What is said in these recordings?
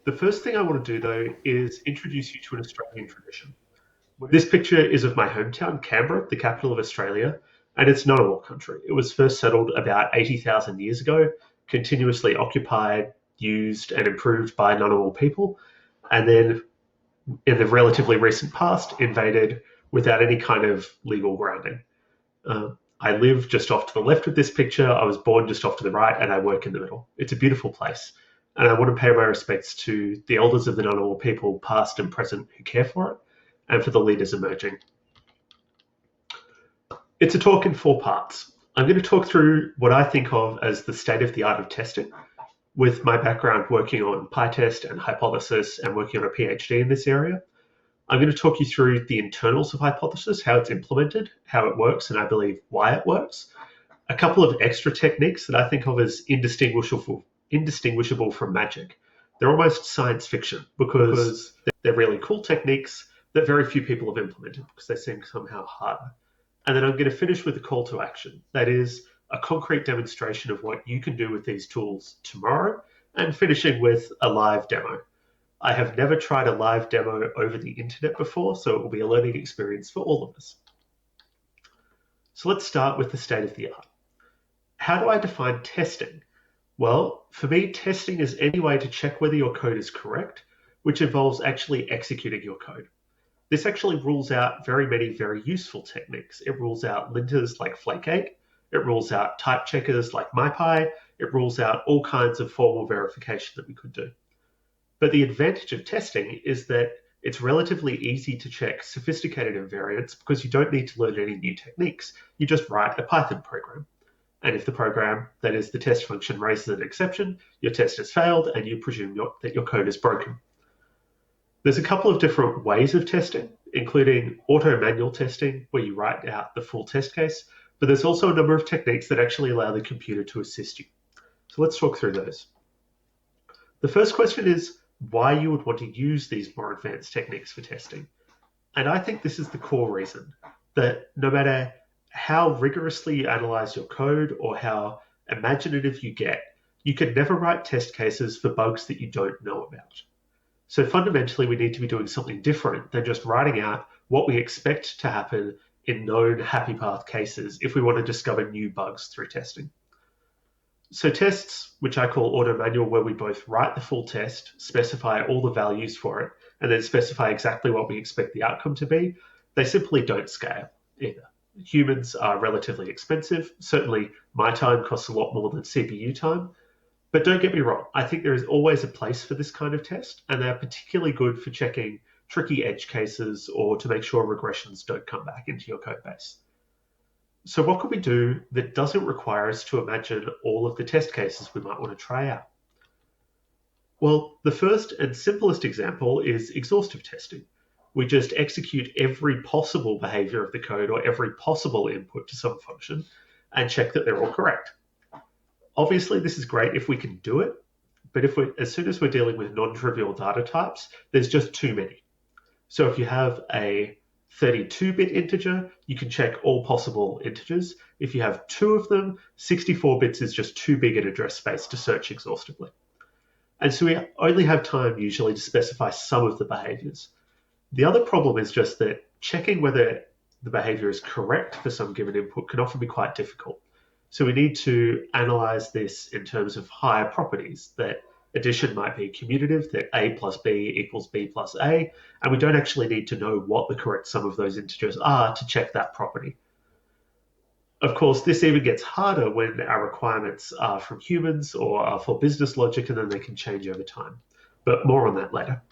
The first thing I want to do, though, is introduce you to an Australian tradition. This picture is of my hometown, Canberra, the capital of Australia, and it's Ngunnawal country. It was first settled about 80,000 years ago, continuously occupied, used, and improved by Ngunnawal people, and then in the relatively recent past, invaded without any kind of legal grounding. I live just off to the left of this picture. I was born just off to the right, and I work in the middle. It's a beautiful place, and I want to pay my respects to the elders of the Ngunnawal people, past and present, who care for it, and for the leaders emerging. It's a talk in 4 parts. I'm going to talk through what I think of as the state of the art of testing, with my background working on PyTest and hypothesis and working on a PhD in this area. I'm going to talk you through the internals of hypothesis, how it's implemented, how it works, and I believe why it works. A couple of extra techniques that I think of as indistinguishable from magic. They're almost science fiction because they're really cool techniques that very few people have implemented because they seem somehow harder. And then I'm going to finish with a call to action. That is a concrete demonstration of what you can do with these tools tomorrow, and finishing with a live demo. I have never tried a live demo over the internet before, so it will be a learning experience for all of us. So let's start with the state of the art. How do I define testing? Well, for me, testing is any way to check whether your code is correct, which involves actually executing your code. This actually rules out very many very useful techniques. It rules out linters like flake8. It rules out type checkers like MyPy. It rules out all kinds of formal verification that we could do. But the advantage of testing is that it's relatively easy to check sophisticated invariants because you don't need to learn any new techniques. You just write a Python program. And if the program, that is the test function, raises an exception, your test has failed and you presume that your code is broken. There's a couple of different ways of testing, including auto-manual testing, where you write out the full test case, but there's also a number of techniques that actually allow the computer to assist you. So let's talk through those. The first question is why you would want to use these more advanced techniques for testing. And I think this is the core reason, that no matter how rigorously you analyze your code or how imaginative you get, you can never write test cases for bugs that you don't know about. So fundamentally, we need to be doing something different than just writing out what we expect to happen in known happy path cases if we want to discover new bugs through testing. So tests, which I call auto-manual, where we both write the full test, specify all the values for it, and then specify exactly what we expect the outcome to be, they simply don't scale either. Humans are relatively expensive. Certainly, my time costs a lot more than CPU time. But don't get me wrong, I think there is always a place for this kind of test, and they're particularly good for checking tricky edge cases or to make sure regressions don't come back into your code base. So what could we do that doesn't require us to imagine all of the test cases we might want to try out? Well, the first and simplest example is exhaustive testing. We just execute every possible behavior of the code or every possible input to some function and check that they're all correct. Obviously, this is great if we can do it, but as soon as we're dealing with non-trivial data types, there's just too many. So if you have a 32-bit integer, you can check all possible integers. If you have 2 of them, 64 bits is just too big an address space to search exhaustively. And so we only have time usually to specify some of the behaviors. The other problem is just that checking whether the behavior is correct for some given input can often be quite difficult. So we need to analyze this in terms of higher properties, that addition might be commutative, that a plus b equals b plus a, and we don't actually need to know what the correct sum of those integers are to check that property. Of course, this even gets harder when our requirements are from humans or are for business logic, and then they can change over time. But more on that later.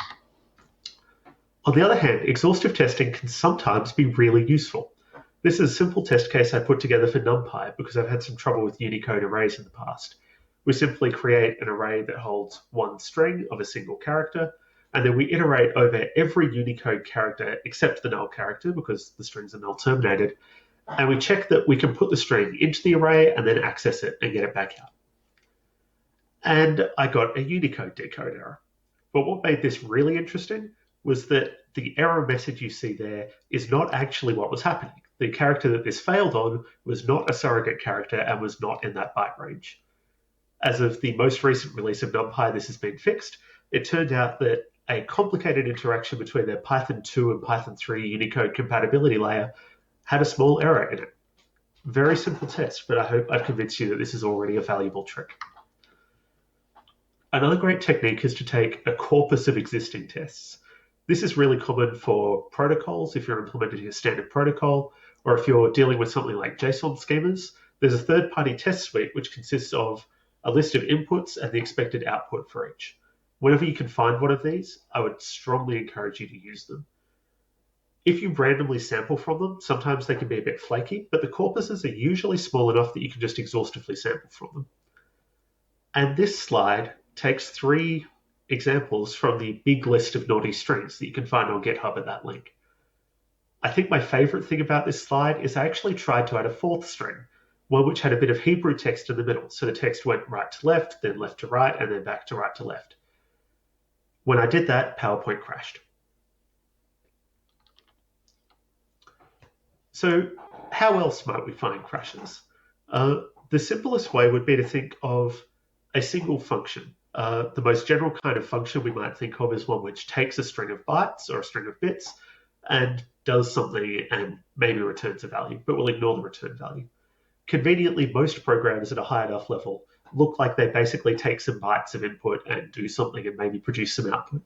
On the other hand, exhaustive testing can sometimes be really useful. This is a simple test case I put together for NumPy because I've had some trouble with Unicode arrays in the past. We simply create an array that holds one string of a single character, and then we iterate over every Unicode character except the null character because the strings are null terminated, and we check that we can put the string into the array and then access it and get it back out. And I got a Unicode decode error. But what made this really interesting was that the error message you see there is not actually what was happening. The character that this failed on was not a surrogate character and was not in that byte range. As of the most recent release of NumPy, this has been fixed, it turned out that a complicated interaction between their Python 2 and Python 3 Unicode compatibility layer had a small error in it. Very simple test, but I hope I've convinced you that this is already a valuable trick. Another great technique is to take a corpus of existing tests. This is really common for protocols if you're implementing a standard protocol, or if you're dealing with something like JSON schemas. There's a third-party test suite which consists of a list of inputs and the expected output for each. Whenever you can find one of these, I would strongly encourage you to use them. If you randomly sample from them, sometimes they can be a bit flaky, but the corpuses are usually small enough that you can just exhaustively sample from them. And this slide takes 3 examples from the big list of naughty strings that you can find on GitHub at that link. I think my favorite thing about this slide is I actually tried to add a 4th string, one which had a bit of Hebrew text in the middle. So the text went right to left, then left to right, and then back to right to left. When I did that, PowerPoint crashed. So how else might we find crashes? The simplest way would be to think of a single function. The most general kind of function we might think of is one which takes a string of bytes or a string of bits and does something and maybe returns a value, but we'll ignore the return value. Conveniently, most programs at a high enough level look like they basically take some bytes of input and do something and maybe produce some output.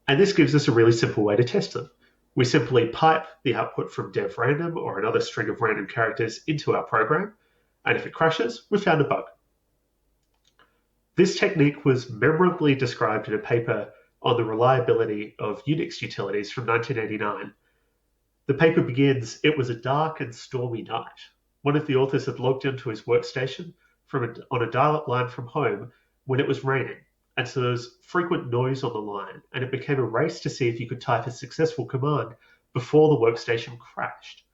And this gives us a really simple way to test them. We simply pipe the output from dev random or another string of random characters into our program, and if it crashes, we found a bug. This technique was memorably described in a paper on the reliability of Unix utilities from 1989. The paper begins, "It was a dark and stormy night. One of the authors had logged into his workstation on a dial-up line from home when it was raining, and so there was frequent noise on the line, and it became a race to see if you could type a successful command before the workstation crashed."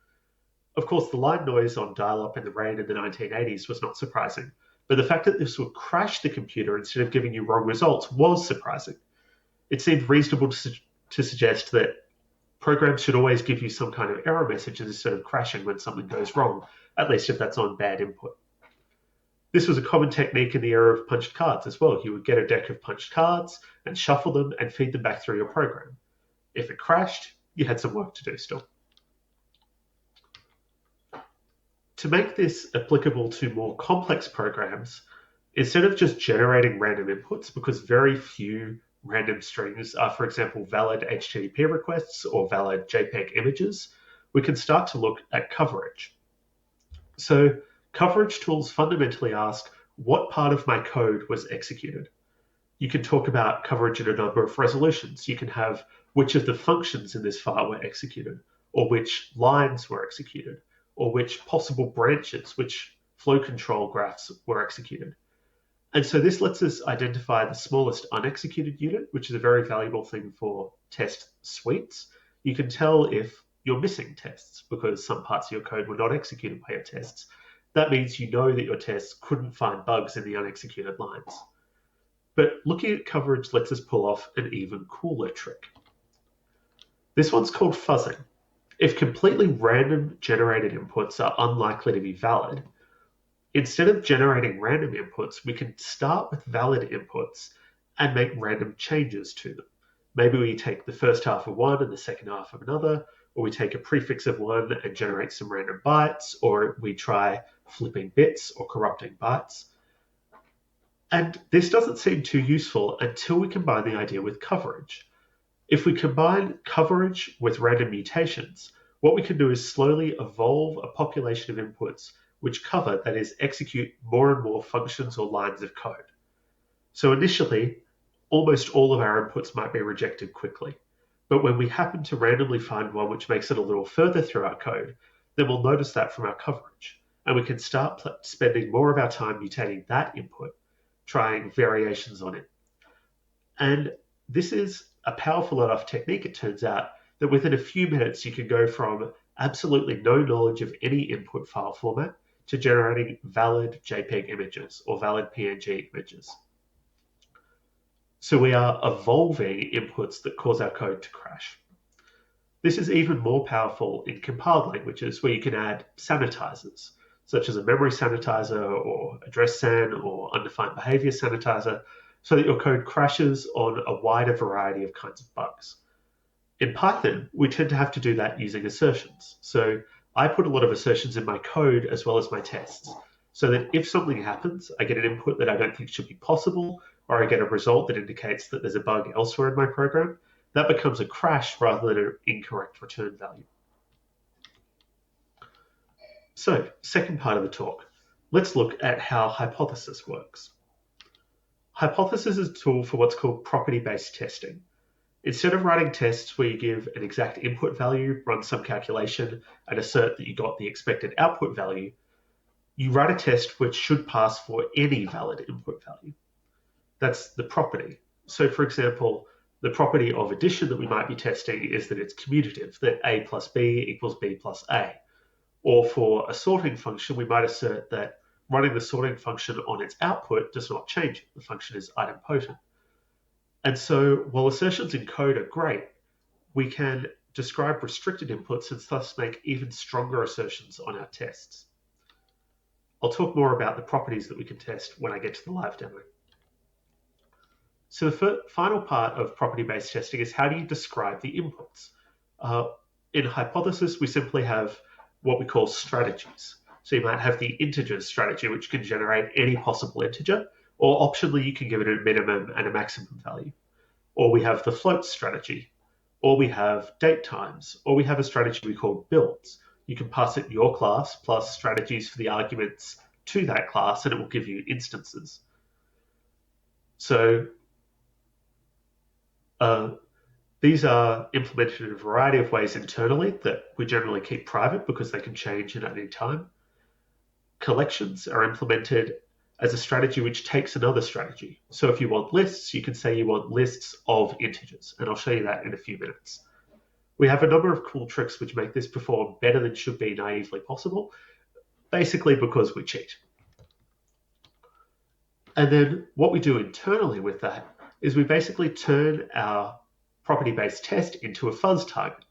Of course, the line noise on dial-up in the rain in the 1980s was not surprising, but the fact that this would crash the computer instead of giving you wrong results was surprising. It seemed reasonable to suggest that programs should always give you some kind of error message instead of crashing when something goes wrong, at least if that's on bad input. This was a common technique in the era of punched cards as well. You would get a deck of punched cards and shuffle them and feed them back through your program. If it crashed, you had some work to do still. To make this applicable to more complex programs, instead of just generating random inputs, because very few random strings are, for example, valid HTTP requests or valid JPEG images, we can start to look at coverage. So coverage tools fundamentally ask, what part of my code was executed? You can talk about coverage in a number of resolutions. You can have which of the functions in this file were executed, or which lines were executed, or which possible branches, which flow control graphs were executed. And so this lets us identify the smallest unexecuted unit, which is a very valuable thing for test suites. You can tell if you're missing tests because some parts of your code were not executed by your tests. That means you know that your tests couldn't find bugs in the unexecuted lines. But looking at coverage lets us pull off an even cooler trick. This one's called fuzzing. If completely random generated inputs are unlikely to be valid, instead of generating random inputs, we can start with valid inputs and make random changes to them. Maybe we take the first half of one and the second half of another, or we take a prefix of one and generate some random bytes, or we try flipping bits or corrupting bytes. And this doesn't seem too useful until we combine the idea with coverage. If we combine coverage with random mutations, what we can do is slowly evolve a population of inputs which cover, that is, execute more and more functions or lines of code. So initially, almost all of our inputs might be rejected quickly. But when we happen to randomly find one which makes it a little further through our code, then we'll notice that from our coverage. And we can start spending more of our time mutating that input, trying variations on it. And this is a powerful enough technique, it turns out, that within a few minutes you can go from absolutely no knowledge of any input file format to generating valid JPEG images or valid PNG images. So we are evolving inputs that cause our code to crash. This is even more powerful in compiled languages where you can add sanitizers, such as a memory sanitizer or address san or undefined behavior sanitizer. so that your code crashes on a wider variety of kinds of bugs. In Python, we tend to have to do that using assertions. So I put a lot of assertions in my code as well as my tests, so that if something happens, I get an input that I don't think should be possible, or I get a result that indicates that there's a bug elsewhere in my program. That becomes a crash rather than an incorrect return value. So, second part of the talk, let's look at how hypothesis works. Hypothesis is a tool for what's called property-based testing. Instead of writing tests where you give an exact input value, run some calculation, and assert that you got the expected output value, you write a test which should pass for any valid input value. That's the property. So for example, the property of addition that we might be testing is that it's commutative, that a plus b equals b plus a. Or for a sorting function, we might assert that running the sorting function on its output does not change it. The function is idempotent. And so while assertions in code are great, we can describe restricted inputs and thus make even stronger assertions on our tests. I'll talk more about the properties that we can test when I get to the live demo. So the final part of property-based testing is how do you describe the inputs? In hypothesis, we simply have what we call strategies. So you might have the integer strategy, which can generate any possible integer, or optionally you can give it a minimum and a maximum value. Or we have the float strategy, or we have date times, or we have a strategy we call builds. You can pass it your class plus strategies for the arguments to that class, and it will give you instances. So these are implemented in a variety of ways internally that we generally keep private because they can change at any time. Collections are implemented as a strategy which takes another strategy. So if you want lists, you can say you want lists of integers, and I'll show you that in a few minutes. We have a number of cool tricks which make this perform better than should be naively possible, basically because we cheat. And then what we do internally with that is we basically turn our property-based test into a fuzz target.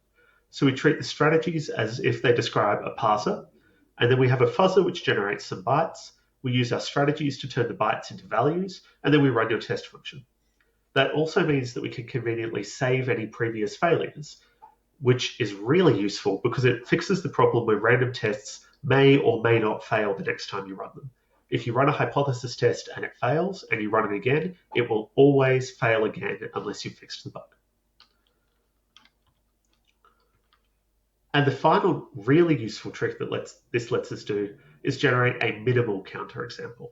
So we treat the strategies as if they describe a parser, and then we have a fuzzer which generates some bytes. We use our strategies to turn the bytes into values, and then we run your test function. That also means that we can conveniently save any previous failures, which is really useful because it fixes the problem where random tests may or may not fail the next time you run them. If you run a hypothesis test and it fails, and you run it again, it will always fail again unless you fixed the bug. And the final really useful trick that this lets us do is generate a minimal counterexample.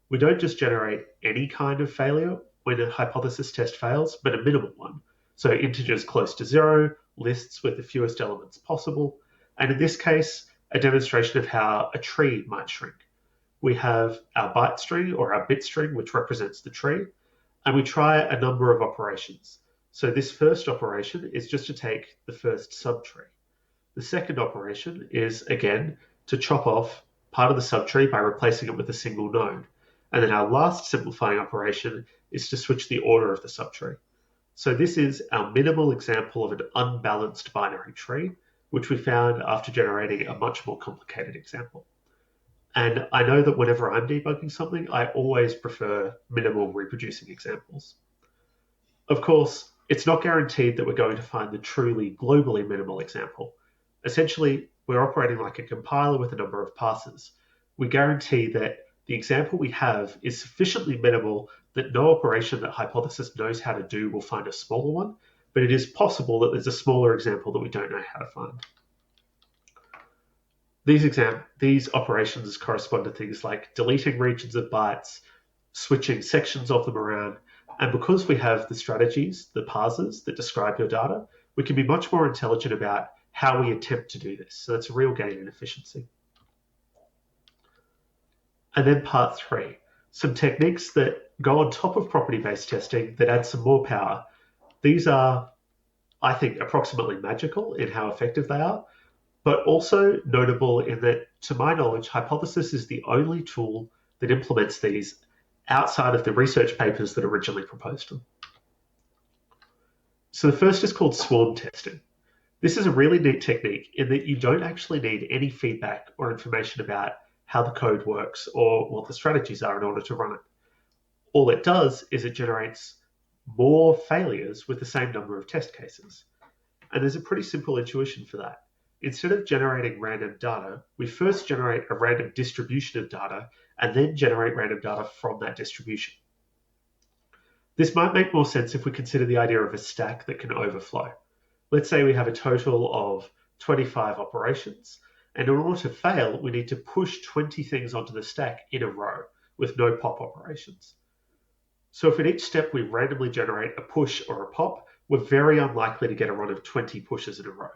We don't just generate any kind of failure when a hypothesis test fails, but a minimal one. So integers close to 0, lists with the fewest elements possible, and in this case, a demonstration of how a tree might shrink. We have our byte string or our bit string, which represents the tree, and we try a number of operations. So this first operation is just to take the first subtree. The second operation is, again, to chop off part of the subtree by replacing it with a single node. And then our last simplifying operation is to switch the order of the subtree. So this is our minimal example of an unbalanced binary tree, which we found after generating a much more complicated example. And I know that whenever I'm debugging something, I always prefer minimal reproducing examples. Of course, it's not guaranteed that we're going to find the truly globally minimal example. Essentially, we're operating like a compiler with a number of parsers. We guarantee that the example we have is sufficiently minimal that no operation that hypothesis knows how to do will find a smaller one, but it is possible that there's a smaller example that we don't know how to find. These operations correspond to things like deleting regions of bytes, switching sections of them around, and because we have the strategies, the parsers that describe your data, we can be much more intelligent about how we attempt to do this. So that's a real gain in efficiency. And then part 3, some techniques that go on top of property-based testing that add some more power. These are, I think, approximately magical in how effective they are, but also notable in that, to my knowledge, hypothesis is the only tool that implements these outside of the research papers that originally proposed them. So the first is called swarm testing. This is a really neat technique in that you don't actually need any feedback or information about how the code works or what the strategies are in order to run it. all it does is it generates more failures with the same number of test cases. And there's a pretty simple intuition for that. Instead of generating random data, we first generate a random distribution of data and then generate random data from that distribution. This might make more sense if we consider the idea of a stack that can overflow. Let's say we have a total of 25 operations, and in order to fail, we need to push 20 things onto the stack in a row with no pop operations. So if at each step we randomly generate a push or a pop, we're very unlikely to get a run of 20 pushes in a row.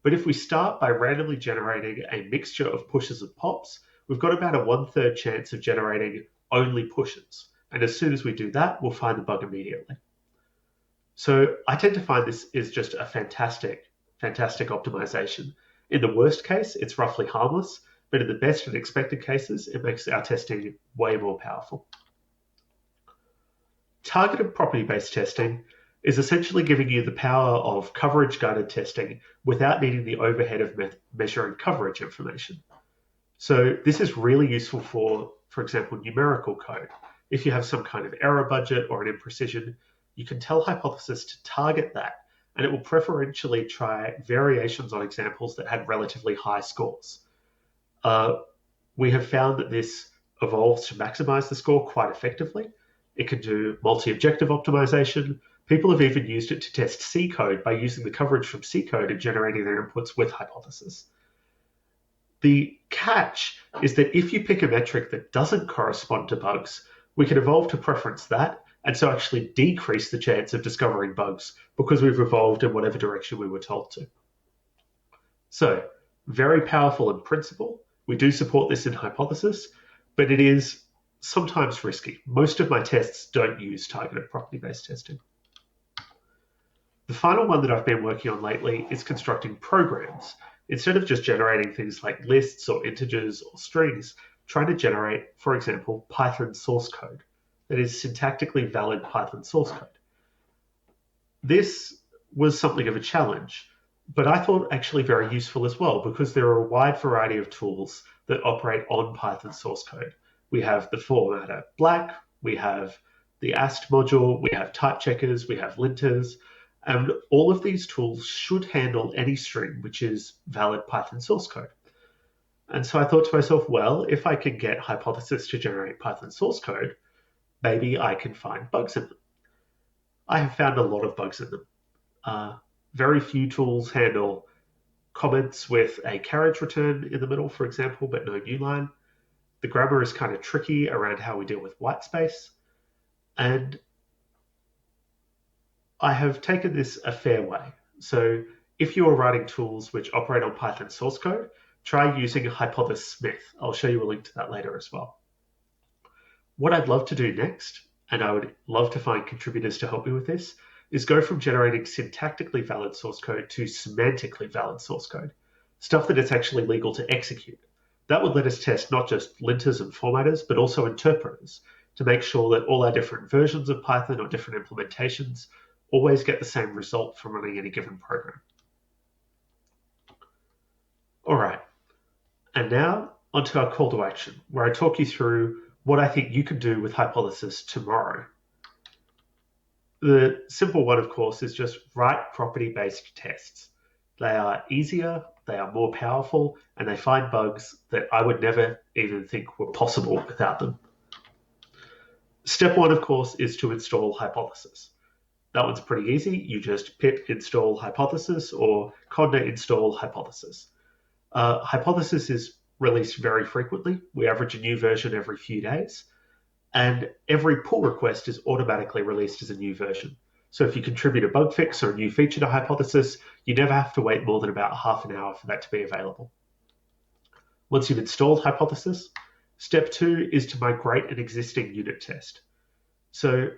But if we start by randomly generating a mixture of pushes and pops, we've got about a 1/3 chance of generating only pushes. And as soon as we do that, we'll find the bug immediately. So I tend to find this is just a fantastic optimization. In the worst case, it's roughly harmless, but in the best and expected cases, it makes our testing way more powerful. Targeted property-based testing is essentially giving you the power of coverage-guided testing without needing the overhead of measuring coverage information. So this is really useful for example, numerical code. If you have some kind of error budget or an imprecision, you can tell Hypothesis to target that, and it will preferentially try variations on examples that had relatively high scores. We have found that this evolves to maximize the score quite effectively. It can do multi-objective optimization. People have even used it to test C code by using the coverage from C code and generating their inputs with Hypothesis. The catch is that if you pick a metric that doesn't correspond to bugs, we can evolve to preference that and so actually decrease the chance of discovering bugs because we've evolved in whatever direction we were told to. So, very powerful in principle. We do support this in Hypothesis, but it is sometimes risky. Most of my tests don't use targeted property-based testing. The final one that I've been working on lately is constructing programs. Instead of just generating things like lists or integers or strings, trying to generate, for example, Python source code. That is syntactically valid Python source code. This was something of a challenge, but I thought actually very useful as well because there are a wide variety of tools that operate on Python source code. We have the formatter black, we have the AST module, we have type checkers, we have linters, and all of these tools should handle any string which is valid Python source code. And so I thought to myself, well, if I can get Hypothesis to generate Python source code, maybe I can find bugs in them. I have found a lot of bugs in them. Very few tools handle comments with a carriage return in the middle, for example, but no new line. The grammar is kind of tricky around how we deal with white space. And I have taken this a fair way. So if you are writing tools which operate on Python source code, try using Hypothesis Smith. I'll show you a link to that later as well. What I'd love to do next, and I would love to find contributors to help me with this, is go from generating syntactically valid source code to semantically valid source code, stuff that it's actually legal to execute. That would let us test not just linters and formatters, but also interpreters to make sure that all our different versions of Python or different implementations always get the same result from running any given program. All right, and now onto our call to action, where I talk you through what I think you can do with Hypothesis tomorrow. The simple one, of course, is just write property-based tests. They are easier, they are more powerful, and they find bugs that I would never even think were possible without them. Step one, of course, is to install Hypothesis. That one's pretty easy. You just pip install Hypothesis or conda install Hypothesis. Hypothesis is released very frequently. We average a new version every few days, and every pull request is automatically released as a new version. So if you contribute a bug fix or a new feature to Hypothesis, you never have to wait more than about half an hour for that to be available. Once you've installed Hypothesis, step two is to migrate an existing unit test. So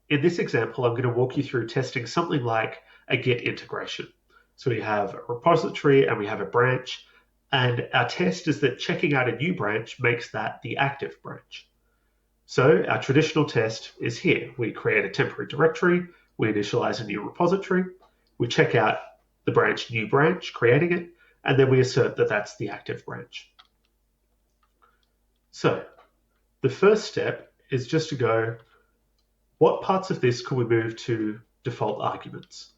in this example, I'm going to walk you through testing something like a Git integration. So we have a repository and we have a branch, and our test is that checking out a new branch makes that the active branch. So our traditional test is here. We create a temporary directory, we initialize a new repository, we check out the branch new branch, creating it, and then we assert that that's the active branch. So the first step is just to go, what parts of this could we move to default arguments?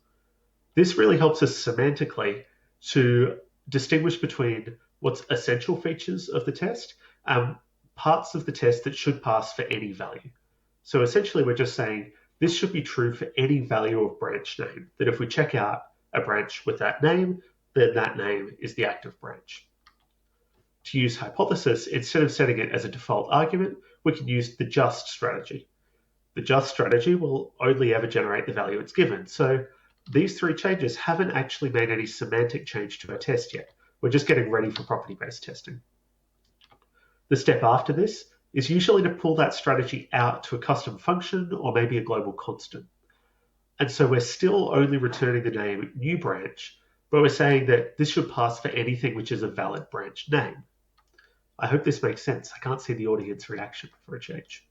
This really helps us semantically to distinguish between what's essential features of the test and parts of the test that should pass for any value. So essentially, we're just saying this should be true for any value of branch name, that if we check out a branch with that name, then that name is the active branch. To use hypothesis, instead of setting it as a default argument, we can use the just strategy. The just strategy will only ever generate the value it's given. So these three changes haven't actually made any semantic change to our test yet. We're just getting ready for property-based testing. The step after this is usually to pull that strategy out to a custom function or maybe a global constant. And so we're still only returning the name new branch, but we're saying that this should pass for anything which is a valid branch name. I hope this makes sense. I can't see the audience reaction for a change.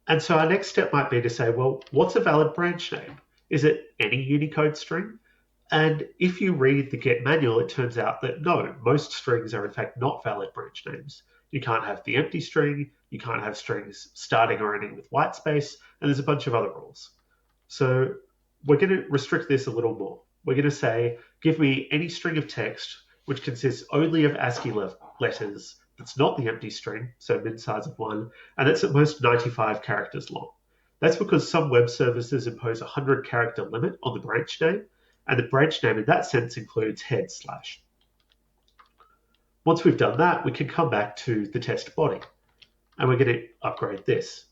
And so our next step might be to say, well, what's a valid branch name? Is it any Unicode string? And if you read the Get manual, it turns out that no, most strings are in fact not valid branch names. You can't have the empty string, you can't have strings starting or ending with white space, and there's a bunch of other rules. So we're going to restrict this a little more. We're going to say, give me any string of text which consists only of ASCII letters that's not the empty string, so min size of 1, and it's at most 95 characters long. That's because some web services impose a 100-character limit on the branch name, and the branch name in that sense includes head/. Once we've done that, we can come back to the test body, and we're going to upgrade this.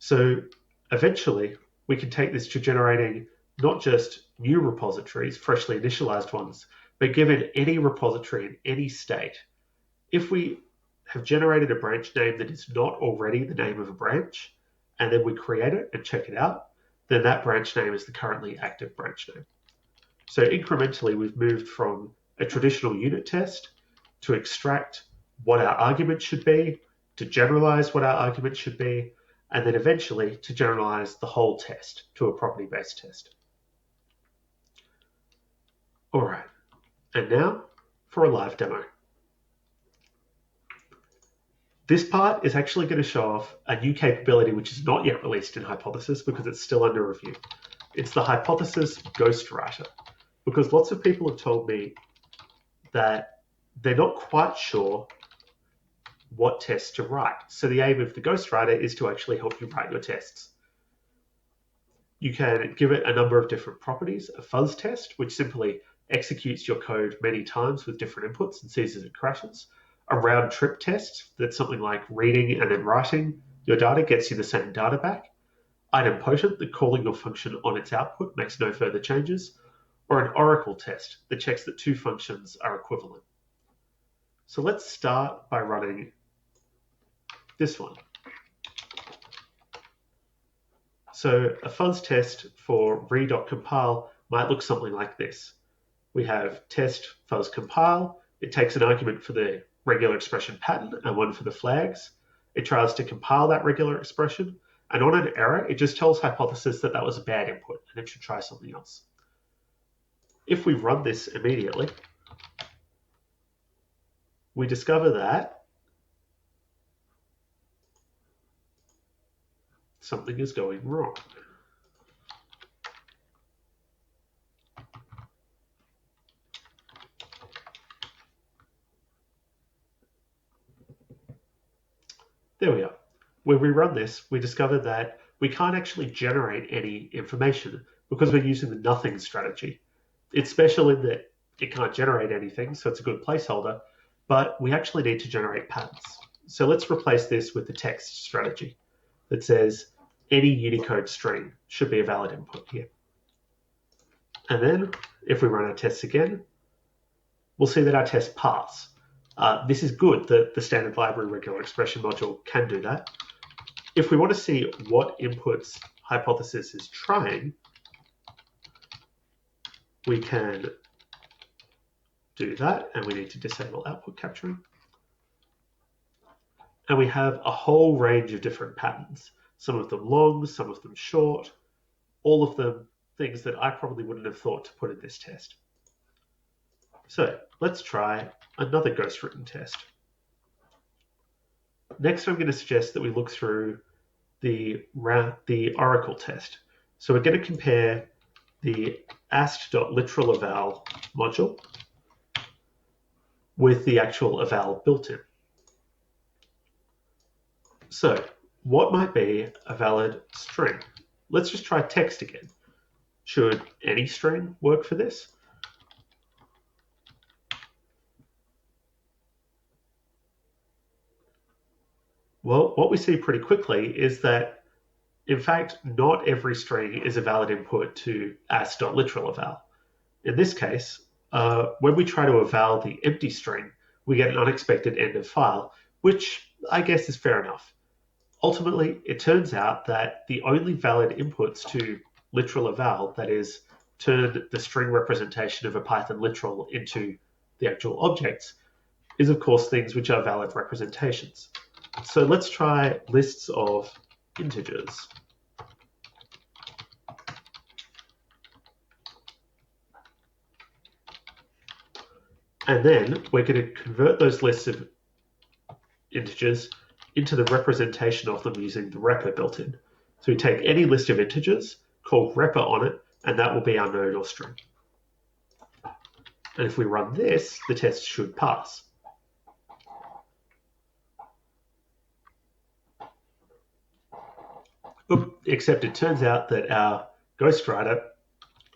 So eventually, we can take this to generating not just new repositories, freshly initialized ones, but given any repository in any state. If we have generated a branch name that is not already the name of a branch, and then we create it and check it out, then that branch name is the currently active branch name. So incrementally, we've moved from a traditional unit test to extract what our argument should be, to generalize what our argument should be, and then eventually to generalize the whole test to a property-based test. All right, and now for a live demo. This part is actually going to show off a new capability which is not yet released in Hypothesis because it's still under review. It's the Hypothesis Ghostwriter, because lots of people have told me that they're not quite sure what tests to write. So the aim of the Ghostwriter is to actually help you write your tests. You can give it a number of different properties, a fuzz test, which simply executes your code many times with different inputs and sees as it crashes. A round trip test, that's something like reading and then writing your data gets you the same data back. Idempotent, that calling your function on its output makes no further changes. Or an oracle test that checks that two functions are equivalent. So let's start by running this one. So a fuzz test for read.compile might look something like this. We have test fuzz compile. It takes an argument for the regular expression pattern and one for the flags. It tries to compile that regular expression, and on an error, it just tells Hypothesis that that was a bad input and it should try something else. If we run this immediately, we discover that something is going wrong. There we are. When we run this, we discover that we can't actually generate any information because we're using the nothing strategy. It's special in that it can't generate anything, so it's a good placeholder, but we actually need to generate patterns. So let's replace this with the text strategy that says any Unicode string should be a valid input here. And then if we run our tests again, we'll see that our tests pass. This is good that the standard library regular expression module can do that. If we want to see what inputs Hypothesis is trying, we can do that, and we need to disable output capturing. And we have a whole range of different patterns, some of them long, some of them short, all of them things that I probably wouldn't have thought to put in this test. So let's try another ghostwritten test. Next, I'm going to suggest that we look through the oracle test. So we're going to compare the ast.literalEval module with the actual eval built in. So what might be a valid string? Let's just try text again. Should any string work for this? Well, what we see pretty quickly is that, in fact, not every string is a valid input to ast.literalEval. In this case, when we try to eval the empty string, we get an unexpected end of file, which I guess is fair enough. Ultimately, it turns out that the only valid inputs to literal eval, that is, turn the string representation of a Python literal into the actual objects, is of course things which are valid representations. So let's try lists of integers. And then we're going to convert those lists of integers into the representation of them using the repr built in. So we take any list of integers, call repr on it, and that will be our node or string. And if we run this, the test should pass. Except it turns out that our ghostwriter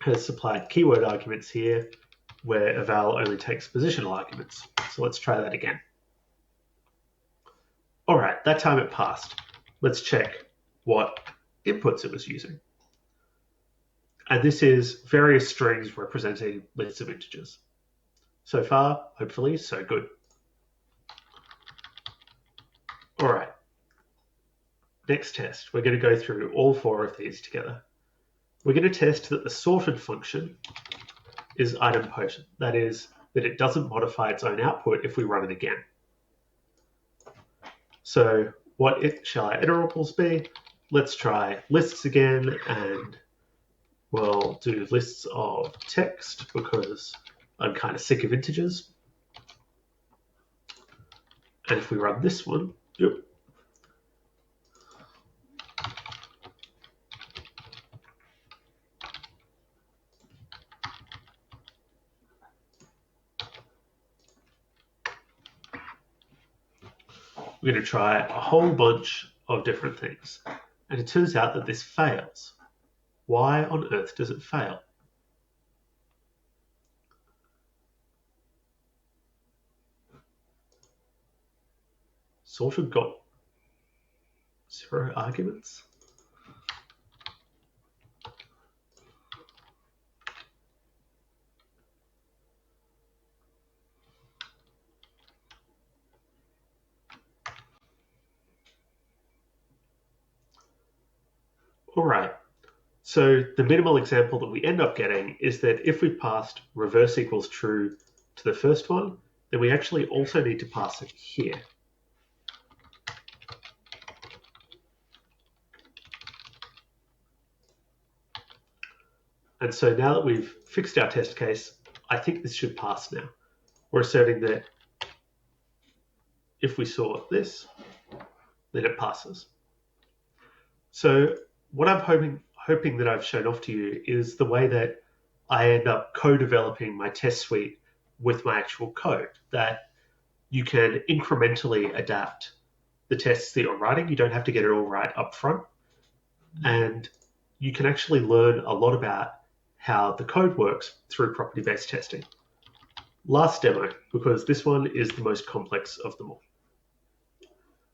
has supplied keyword arguments here where eval only takes positional arguments. So let's try that again. All right, that time it passed. Let's check what inputs it was using. And this is various strings representing lists of integers. So far, hopefully, so good. All right. Next test, we're going to go through all 4 of these together. We're going to test that the sorted function is idempotent. That is, that it doesn't modify its own output if we run it again. So what shall our iterables be? Let's try lists again, and we'll do lists of text because I'm kind of sick of integers. And if we run this one, yep. We're going to try a whole bunch of different things. And it turns out that this fails. Why on earth does it fail? Sorted got 0 arguments. All right, so the minimal example that we end up getting is that if we passed reverse equals true to the first one, then we actually also need to pass it here. And so now that we've fixed our test case, I think this should pass now. We're asserting that if we sort this, then it passes. So what I'm hoping that I've shown off to you is the way that I end up co-developing my test suite with my actual code, that you can incrementally adapt the tests that you're writing. You don't have to get it all right up front. And you can actually learn a lot about how the code works through property-based testing. Last demo, because this one is the most complex of them all.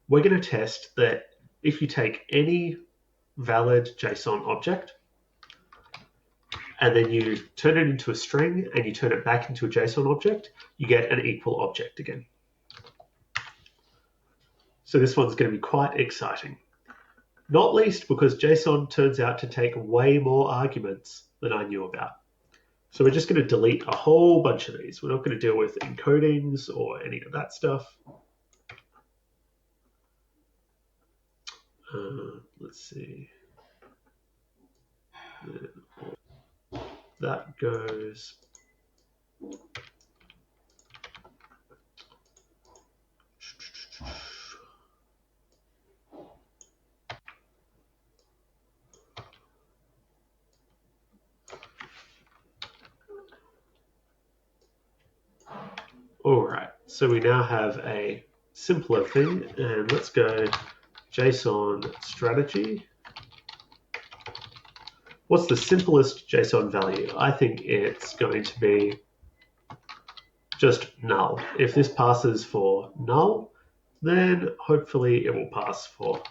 We're going to test that if you take any valid JSON object and then you turn it into a string and you turn it back into a JSON object, you get an equal object again. So this one's going to be quite exciting. Not least because JSON turns out to take way more arguments than I knew about. So we're just going to delete a whole bunch of these. We're not going to deal with encodings or any of that stuff. Let's see. That goes. So we now have a simpler thing, and let's go JSON strategy. What's the simplest JSON value? I think it's going to be just null. If this passes for null, then hopefully it will pass for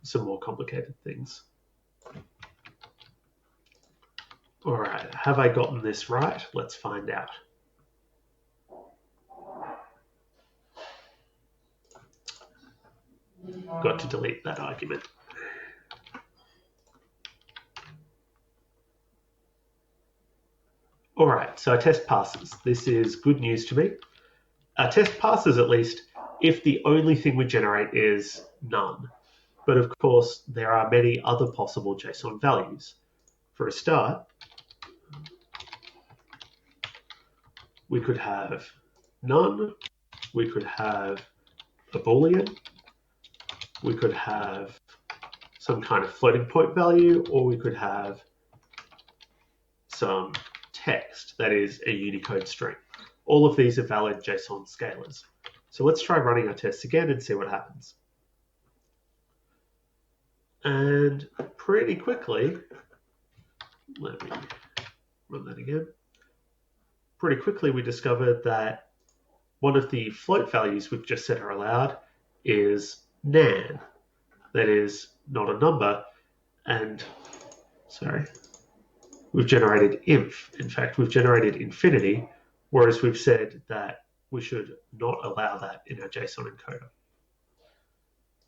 some more complicated things. All right, have I gotten this right? Let's find out. Got to delete that argument. All right, so our test passes. This is good news to me. Our test passes at least if the only thing we generate is none. But of course, there are many other possible JSON values. For a start, we could have none, we could have a Boolean, we could have some kind of floating point value, or we could have some text that is a Unicode string. All of these are valid JSON scalars. So let's try running our tests again and see what happens. And pretty quickly, let me run that again. Pretty quickly, we discovered that one of the float values we've just said are allowed is nan. That is not a number. And, sorry, we've generated inf. In fact, we've generated infinity, whereas we've said that we should not allow that in our JSON encoder.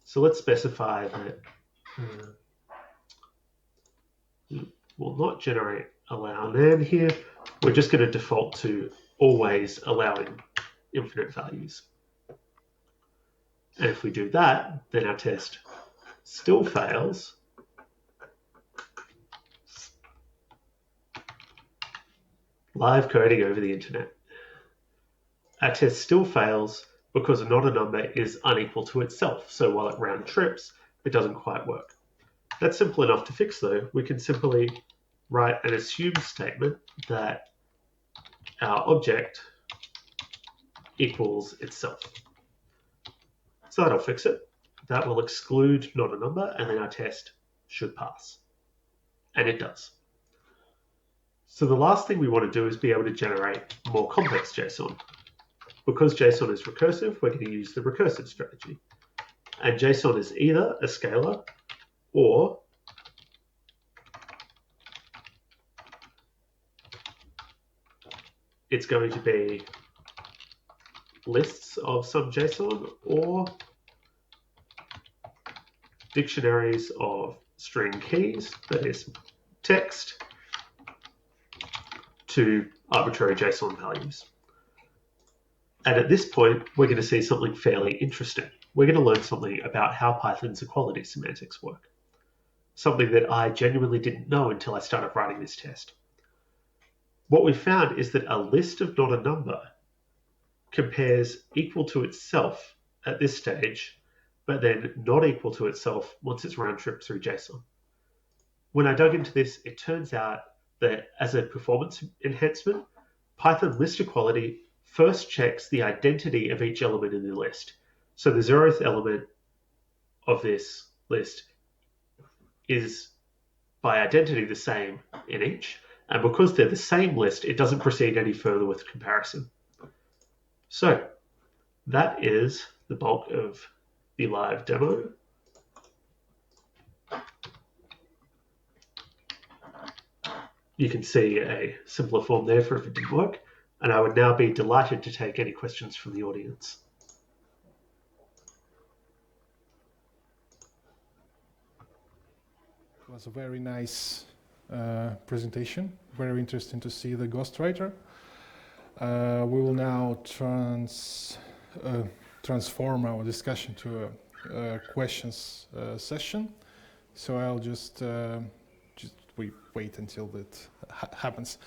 So let's specify that we'll not generate allow nan here. We're just going to default to always allowing infinite values. And if we do that, then our test still fails. Live coding over the internet. Our test still fails because not a number is unequal to itself. So while it round trips, it doesn't quite work. That's simple enough to fix though. We can simply write an assume statement that our object equals itself. So that'll fix it. That will exclude not a number, and then our test should pass. And it does. So the last thing we want to do is be able to generate more complex JSON. Because JSON is recursive, we're going to use the recursive strategy. And JSON is either a scalar or it's going to be lists of some JSON or dictionaries of string keys, that is text, to arbitrary JSON values. And at this point, we're going to see something fairly interesting. We're going to learn something about how Python's equality semantics work. Something that I genuinely didn't know until I started writing this test. What we found is that a list of not a number compares equal to itself at this stage, but then not equal to itself once it's round trip through JSON. When I dug into this, it turns out that as a performance enhancement, Python list equality first checks the identity of each element in the list. So the 0th element of this list is by identity the same in each. And because they're the same list, it doesn't proceed any further with comparison. So that is the bulk of the live demo. You can see a simpler form there for if it didn't work. And I would now be delighted to take any questions from the audience. It was a very nice presentation. Very interesting to see the ghostwriter. We will now transform our discussion to a questions session. So I'll just wait until that happens.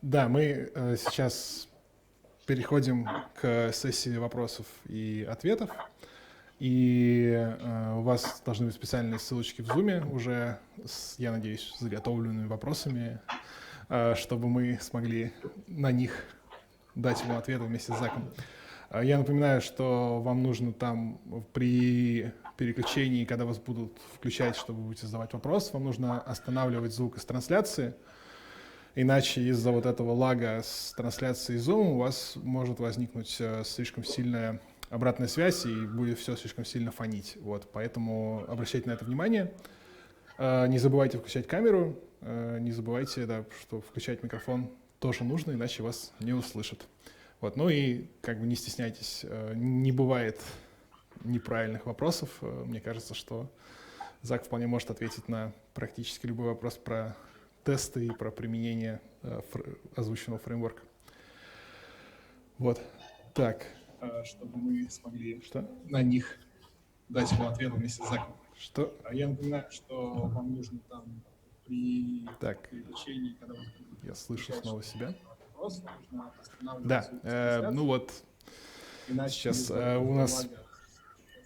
Да, мы сейчас переходим к сессии вопросов и ответов. И у вас должны быть специальные ссылочки в Zoom уже, я надеюсь, с заготовленными вопросами, чтобы мы смогли на них дать ему ответы вместе с Заком. Я напоминаю, что вам нужно там при переключении, когда вас будут включать, чтобы вы будете задавать вопрос, вам нужно останавливать звук из трансляции, иначе из-за вот этого лага с трансляцией Zoom у вас может возникнуть слишком сильная обратная связь и будет все слишком сильно фонить. Вот, поэтому обращайте на это внимание. Не забывайте включать камеру, не забывайте, да, что включать микрофон тоже нужно, иначе вас не услышат. Вот, ну и как бы не стесняйтесь, не бывает неправильных вопросов. Мне кажется, что Зак вполне может ответить на практически любой вопрос про тесты и про применение озвученного фреймворка. Вот, так. Чтобы мы смогли на них дать вам ответ вместе с Заком. Что? Я напоминаю, что вам нужно там при переключении, когда вы... Я слышу снова себя. Да, ну вот сейчас у нас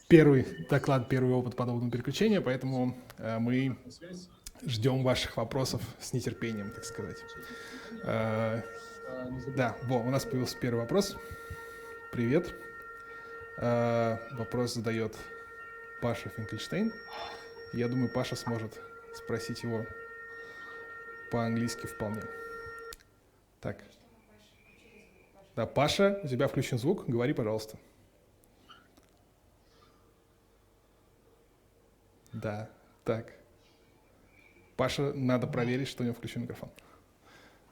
первый доклад, первый опыт подобного переключения, поэтому мы ждем ваших вопросов с нетерпением, так сказать. Да, у нас появился первый вопрос. Привет. Вопрос задает Паша Финкельштейн. Я думаю, Паша сможет спросить его по-английски вполне. Так. Да, Паша, у тебя включен звук, говори, пожалуйста. Да, так. Паша, надо проверить, что у него включен микрофон.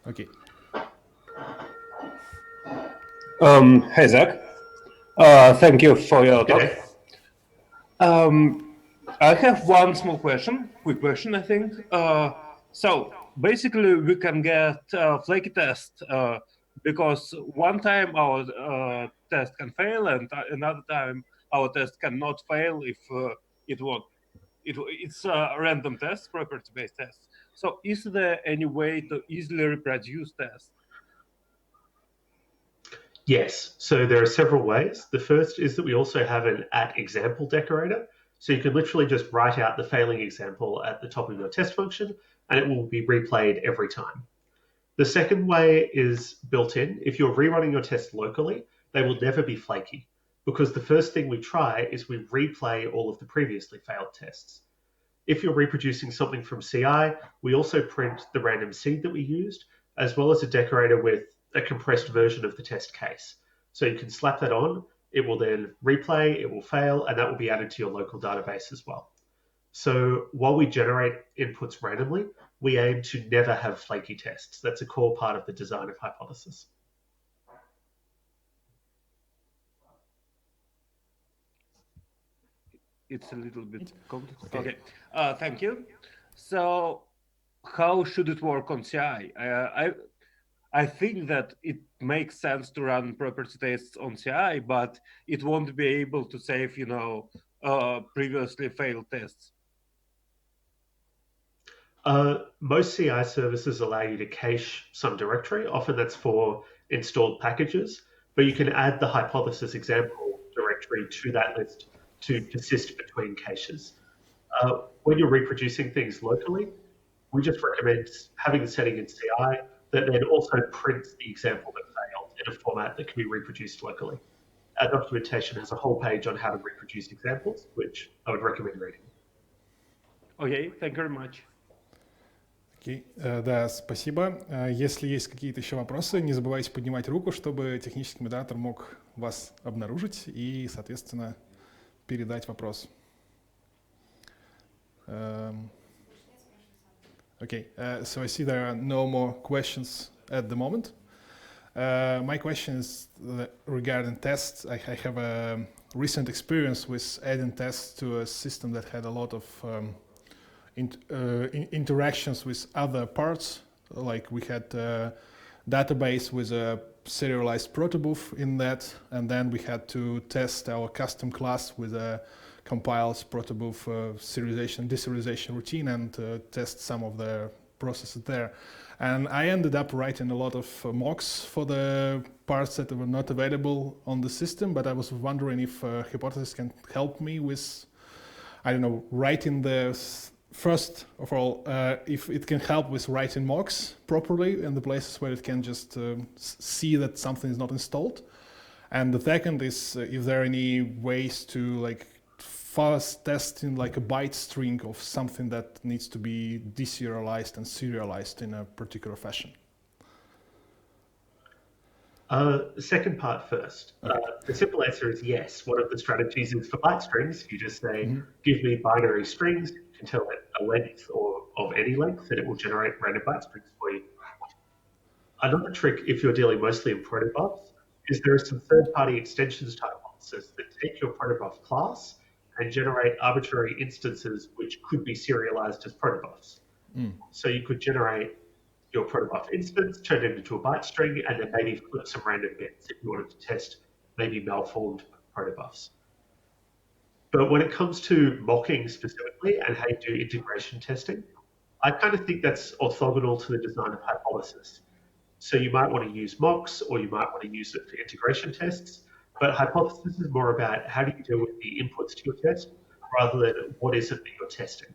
Окей. Hi, Zach. Thank you for your talk. I have one small question, quick question, I think. So basically, we can get flaky test because one time our test can fail, and another time our test cannot fail if it's a random test, property-based test. So is there any way to easily reproduce tests? Yes, so there are several ways. The first is that we also have an @example decorator. So you can literally just write out the failing example at the top of your test function, and it will be replayed every time. The second way is built in. If you're rerunning your tests locally, they will never be flaky, because the first thing we try is we replay all of the previously failed tests. If you're reproducing something from CI, we also print the random seed that we used, as well as a decorator with a compressed version of the test case. So you can slap that on, it will then replay, it will fail, and that will be added to your local database as well. So while we generate inputs randomly, we aim to never have flaky tests. That's a core part of the design of Hypothesis. It's a little bit complicated. Okay, thank you. So how should it work on CI? I think that it makes sense to run property tests on CI, but it won't be able to save, previously failed tests. Most CI services allow you to cache some directory. Often that's for installed packages, but you can add the Hypothesis example directory to that list to persist between caches. When you're reproducing things locally, we just recommend having the setting in CI that then also prints the example that failed in a format that can be reproduced locally. Our documentation has a whole page on how to reproduce examples, which I would recommend reading. Okay, thank you very much. Окей, да, спасибо. Если есть какие-то еще вопросы, не забывайте поднимать руку, чтобы технический модератор мог вас обнаружить и, соответственно, передать вопрос. Okay, so I see there are no more questions at the moment. My question is regarding tests. I have a recent experience with adding tests to a system that had a lot of interactions with other parts. Like we had a database with a serialized protobuf in that, and then we had to test our custom class with a compiled protobuf serialization, deserialization routine and test some of the processes there. And I ended up writing a lot of mocks for the parts that were not available on the system, but I was wondering if Hypothesis can help me with, I don't know, writing the, first of all, if it can help with writing mocks properly in the places where it can just see that something is not installed. And the second is if there are any ways to like fuzz testing like a byte string of something that needs to be deserialized and serialized in a particular fashion. The second part first. Okay. The simple answer is yes. One of the strategies is for byte strings. You just say, give me binary strings, you can tell it a length or of any length, and it will generate random byte strings for you. Another trick, if you're dealing mostly in protobufs, is there are some third-party extensions to hypothesis that take your protobuf class and generate arbitrary instances which could be serialized as protobufs. So you could generate your protobuf instance, turn it into a byte string, and then maybe flip some random bits if you wanted to test maybe malformed protobufs. But when it comes to mocking specifically and how you do integration testing, I kind of think that's orthogonal to the design of hypothesis. So you might want to use mocks, or you might want to use it for integration tests, but hypothesis is more about how do you deal with the inputs to your test rather than what is it that you're testing.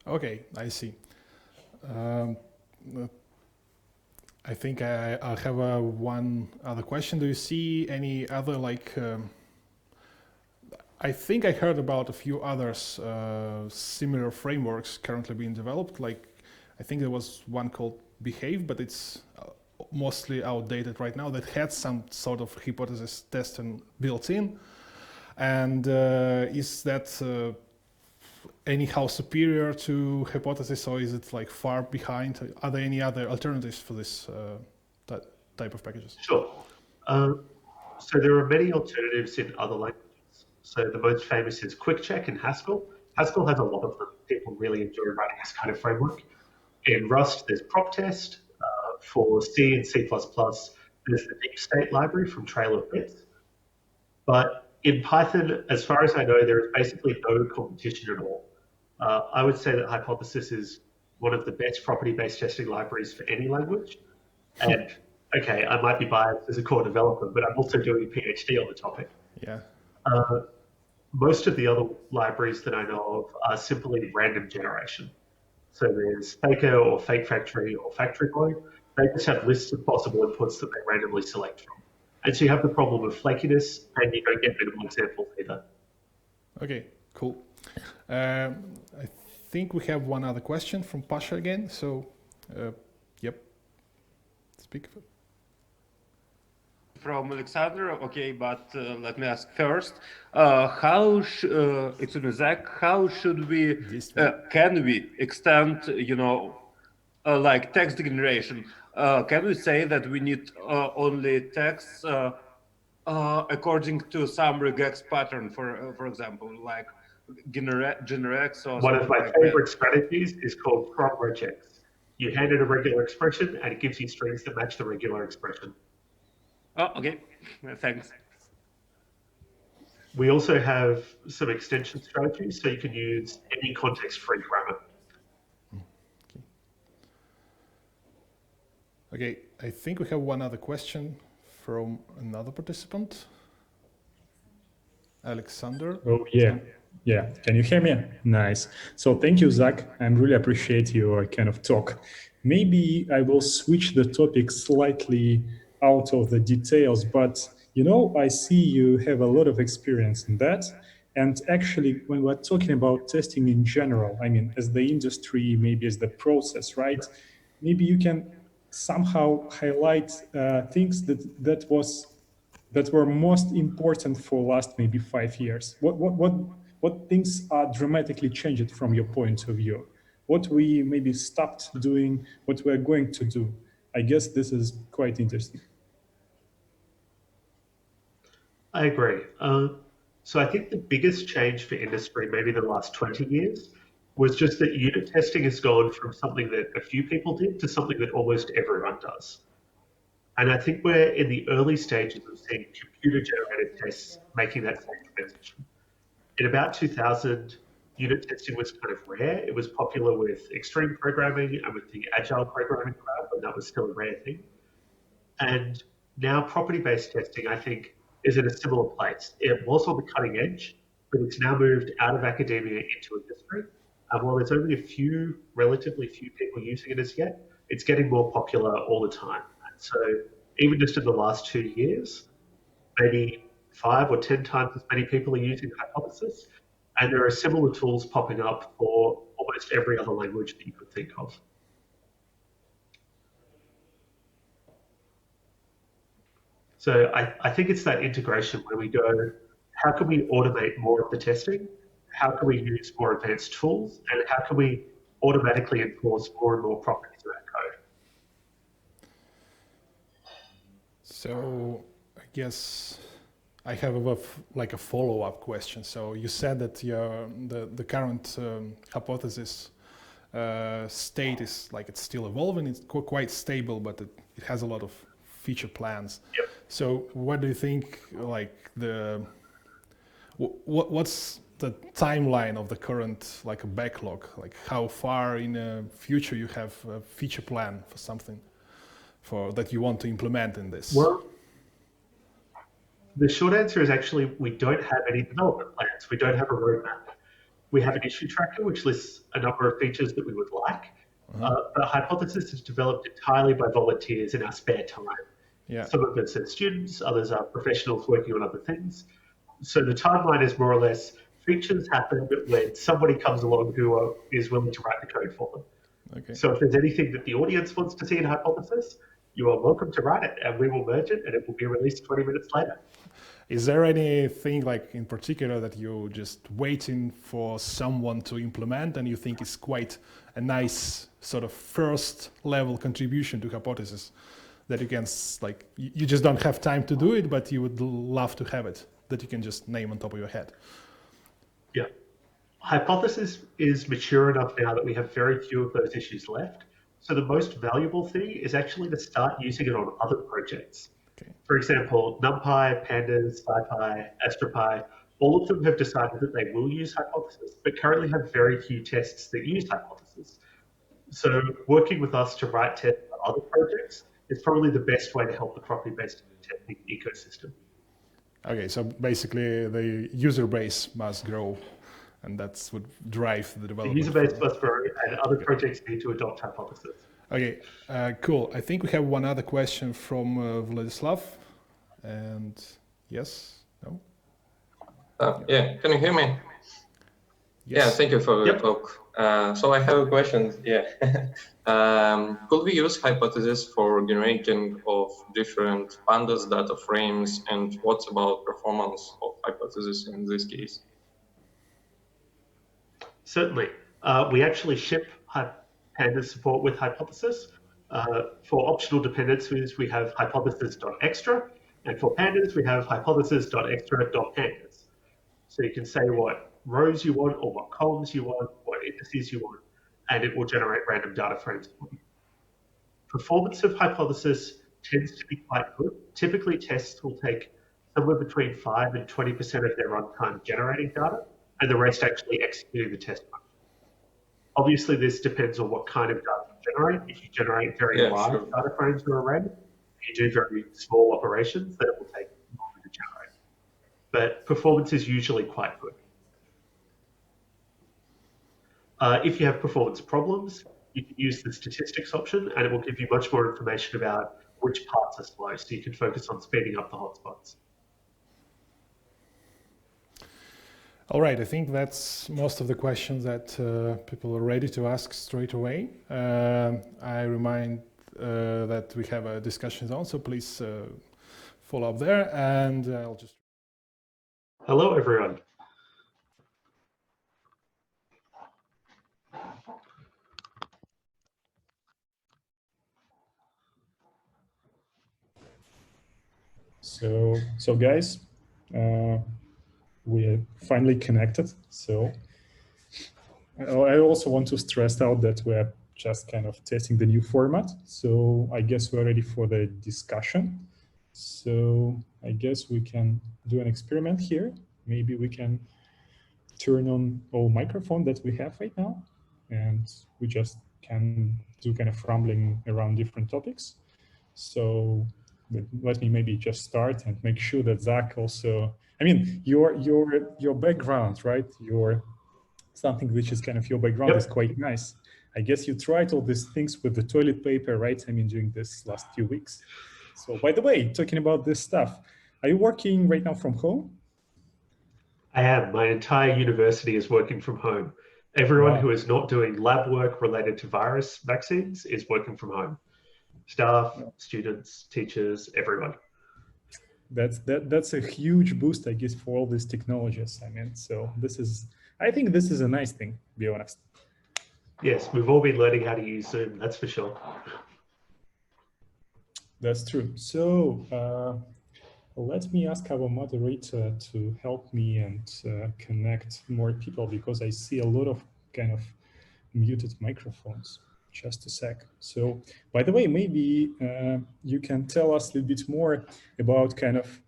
Okay, I see. I think I'll have one other question. Do you see any other like? I think I heard about a few others similar frameworks currently being developed. Like I think there was one called Behave, but it's mostly outdated right now. That had some sort of hypothesis testing built in, and is that anyhow superior to hypothesis, or is it like far behind? Are there any other alternatives for this type of packages? Sure. So there are many alternatives in other languages. So the most famous is QuickCheck in Haskell. Haskell has a lot of them. People really enjoy writing this kind of framework. In Rust, there's PropTest. For C and C++, there's the deep state library from Trail of Bits. But in Python, as far as I know, there is basically no competition at all. I would say that Hypothesis is one of the best property-based testing libraries for any language. And okay, I might be biased as a core developer, but I'm also doing a PhD on the topic. Yeah. Most of the other libraries that I know of are simply random generation. So there's Faker or Fake Factory or Factory Boy. They just have lists of possible inputs that they randomly select from. And so you have the problem of flakiness, and you don't get minimal examples either. Okay, cool. I think we have one other question from Pasha again. So, yep, speak. From Alexander, okay, but let me ask first, it's in Zach, how should we, can we extend, like text generation? Can we say that we need only text according to some regex pattern, for example, like generex or one of my like favorite strategies is called from regex. You hand it a regular expression, and it gives you strings that match the regular expression. Oh, okay, thanks. We also have some extension strategies, so you can use any context-free grammar. Okay, I think we have one other question from another participant. Alexander. Oh, yeah. Yeah, can you hear me? Nice. So thank you, Zach. I really appreciate your kind of talk. Maybe I will switch the topic slightly out of the details, but I see you have a lot of experience in that. And actually, when we're talking about testing in general, I mean, as the industry, maybe as the process, right? Maybe you can somehow highlight things that were most important for last maybe 5 years. What things are dramatically changed from your point of view? What we maybe stopped doing, what we're going to do? I guess this is quite interesting. I agree. So I think the biggest change for industry, maybe the last 20 years, was just that unit testing has gone from something that a few people did to something that almost everyone does. And I think we're in the early stages of seeing computer-generated tests making that same transition. In about 2000, unit testing was kind of rare. It was popular with extreme programming and with the agile programming crowd, but that was still a rare thing. And now property-based testing, I think, is in a similar place. It was on the cutting edge, but it's now moved out of academia into industry. And while there's only relatively few people using it as yet, it's getting more popular all the time. And so even just in the last 2 years, maybe 5 or 10 times as many people are using Hypothesis, and there are similar tools popping up for almost every other language that you could think of. So I think it's that integration where we go, how can we automate more of the testing? How can we use more advanced tools? And how can we automatically enforce more and more properties of our code? So I guess I have a follow-up question. So you said that the current hypothesis state is like it's still evolving. It's quite stable, but it has a lot of feature plans. Yep. So what do you think, like what's the timeline of the current like a backlog? Like how far in the future you have a feature plan for something that you want to implement in this? Well, the short answer is actually we don't have any development plans. We don't have a roadmap. We have an issue tracker which lists a number of features that we would like. The hypothesis is developed entirely by volunteers in our spare time. Yeah. Some of us are students, others are professionals working on other things. So the timeline is more or less features happen when somebody comes along who is willing to write the code for them. Okay. So if there's anything that the audience wants to see in Hypothesis, you are welcome to write it, and we will merge it, and it will be released 20 minutes later. Is there anything like in particular that you're just waiting for someone to implement and you think is quite a nice sort of first level contribution to Hypothesis that you can like, you just don't have time to do it, but you would love to have it, that you can just name on top of your head? Yeah. Hypothesis is mature enough now that we have very few of those issues left. So the most valuable thing is actually to start using it on other projects. Okay. For example, NumPy, Pandas, SciPy, AstroPy, all of them have decided that they will use Hypothesis, but currently have very few tests that use Hypothesis. So working with us to write tests for other projects is probably the best way to help the property-based testing ecosystem. Okay, so basically the user base must grow, and that's what drive the development. The user base must grow, and other projects need to adopt Hypothesis. Okay, cool. I think we have one other question from Vladislav. And yes, no? Yeah, can you hear me? Yes. Yeah, thank you for the talk. So I have a question. Yeah, could we use Hypothesis for generating of different pandas data frames, and what's about performance of Hypothesis in this case? Certainly. We actually ship Pandas support with Hypothesis. For optional dependencies, we have hypothesis.extra, and for pandas, we have hypothesis.extra.pandas. So you can say what rows you want or what columns you want, what indices you want, and it will generate random data frames for you. Performance of Hypothesis tends to be quite good. Typically, tests will take somewhere between 5 and 20% of their runtime generating data, and the rest actually executing the test function. Obviously, this depends on what kind of data you generate. If you generate very large data frames or array, you do very small operations, then it will take longer to generate. But performance is usually quite good. If you have performance problems, you can use the statistics option, and it will give you much more information about which parts are slow, so you can focus on speeding up the hotspots. All right, I think that's most of the questions that people are ready to ask straight away. I remind that we have a discussion zone, so please follow up there, and I'll just... Hello, everyone. So guys, we are finally connected. So I also want to stress out that we're just kind of testing the new format. So I guess we're ready for the discussion. So I guess we can do an experiment here. Maybe we can turn on all microphone that we have right now, and we just can do kind of rambling around different topics. So let me maybe just start and make sure that Zach also, I mean, your background, right? Your something which is kind of your background is quite nice. I guess you tried all these things with the toilet paper, right? I mean, during this last few weeks. So by the way, talking about this stuff, are you working right now from home? I am. My entire university is working from home. Everyone Wow. who is not doing lab work related to virus vaccines is working from home. Staff, students, teachers, everyone. That's a huge boost, I guess, for all these technologies. I mean, so I think this is a nice thing, to be honest. Yes, we've all been learning how to use Zoom, that's for sure. That's true. So let me ask our moderator to help me and connect more people, because I see a lot of kind of muted microphones. Just a sec. So, by the way, maybe you can tell us a little bit more about kind of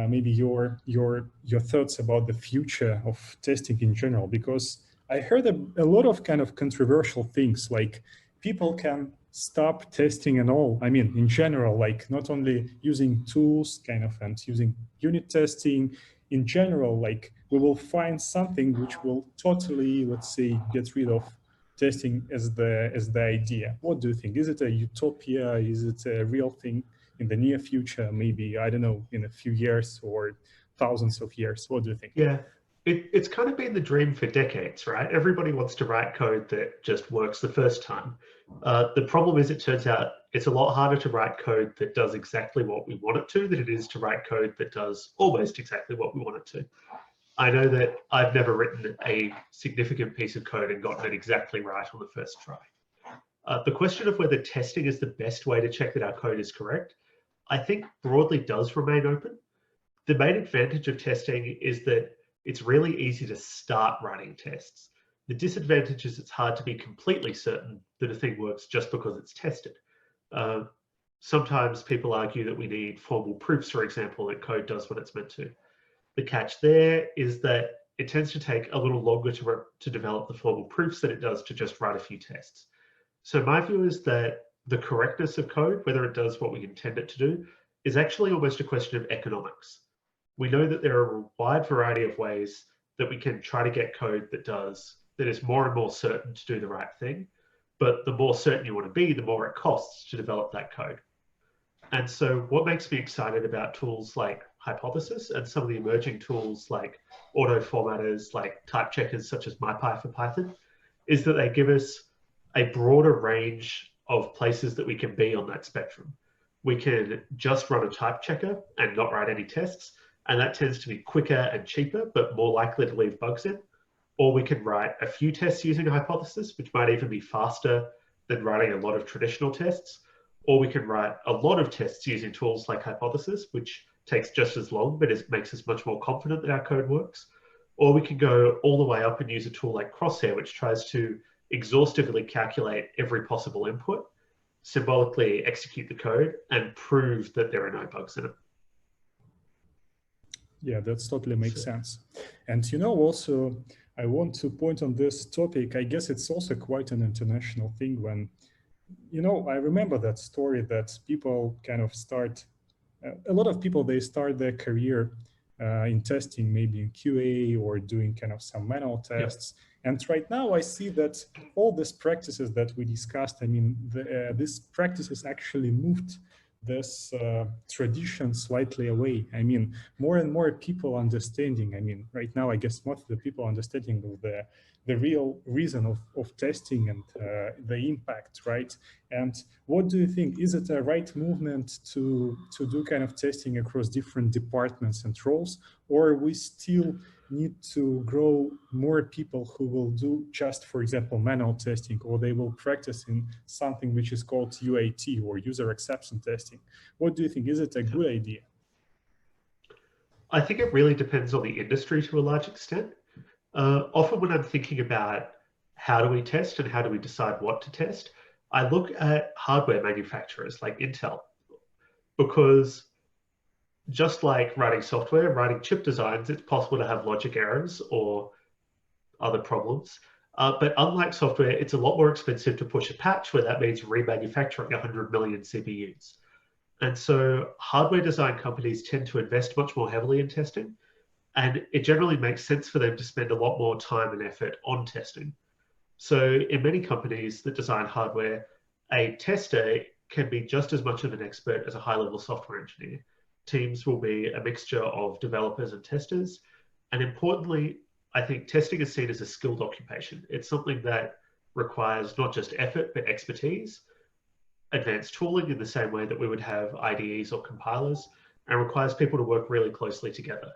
maybe your thoughts about the future of testing in general, because I heard a lot of kind of controversial things, like people can stop testing and all. I mean, in general, like not only using tools kind of and using unit testing, in general, like we will find something which will totally, let's say, get rid of testing as the idea. What do you think? Is it a utopia? Is it a real thing in the near future? Maybe, I don't know, in a few years or thousands of years. What do you think? Yeah, it's kind of been the dream for decades, right? Everybody wants to write code that just works the first time. The problem is, it turns out it's a lot harder to write code that does exactly what we want it to than it is to write code that does almost exactly what we want it to. I know that I've never written a significant piece of code and gotten it exactly right on the first try. The question of whether testing is the best way to check that our code is correct, I think broadly does remain open. The main advantage of testing is that it's really easy to start writing tests. The disadvantage is it's hard to be completely certain that a thing works just because it's tested. Sometimes people argue that we need formal proofs, for example, that code does what it's meant to. The catch there is that it tends to take a little longer to develop the formal proofs than it does to just write a few tests. So my view is that the correctness of code, whether it does what we intend it to do, is actually almost a question of economics. We know that there are a wide variety of ways that we can try to get code that is more and more certain to do the right thing. But the more certain you want to be, the more it costs to develop that code. And so what makes me excited about tools like Hypothesis and some of the emerging tools like auto formatters, like type checkers such as MyPy for Python, is that they give us a broader range of places that we can be on that spectrum. We can just run a type checker and not write any tests, and that tends to be quicker and cheaper, but more likely to leave bugs in. Or we can write a few tests using a hypothesis, which might even be faster than writing a lot of traditional tests. Or we can write a lot of tests using tools like Hypothesis, which takes just as long, but it makes us much more confident that our code works. Or we can go all the way up and use a tool like Crosshair, which tries to exhaustively calculate every possible input, symbolically execute the code, and prove that there are no bugs in it. Yeah, that totally makes sense. And also, I want to point on this topic. I guess it's also quite an international thing when, I remember that story that people kind of start, a lot of people, they start their career in testing, maybe in QA or doing kind of some manual tests. Yeah. And right now I see that all these practices that we discussed, I mean, these practices actually moved this tradition slightly away. I mean, more and more people understanding, I mean, right now, I guess most of the people understanding of the real reason of testing and the impact, right? And what do you think? Is it a right movement to do kind of testing across different departments and roles, or we still need to grow more people who will do just, for example, manual testing, or they will practice in something which is called UAT or user acceptance testing? What do you think? Is it a good idea? I think it really depends on the industry to a large extent. Often when I'm thinking about how do we test and how do we decide what to test, I look at hardware manufacturers like Intel, because just like writing software, writing chip designs, it's possible to have logic errors or other problems. But unlike software, it's a lot more expensive to push a patch, where that means remanufacturing 100 million CPUs. And so hardware design companies tend to invest much more heavily in testing, and it generally makes sense for them to spend a lot more time and effort on testing. So in many companies that design hardware, a tester can be just as much of an expert as a high-level software engineer. Teams will be a mixture of developers and testers. And importantly, I think testing is seen as a skilled occupation. It's something that requires not just effort, but expertise, advanced tooling in the same way that we would have IDEs or compilers, and requires people to work really closely together.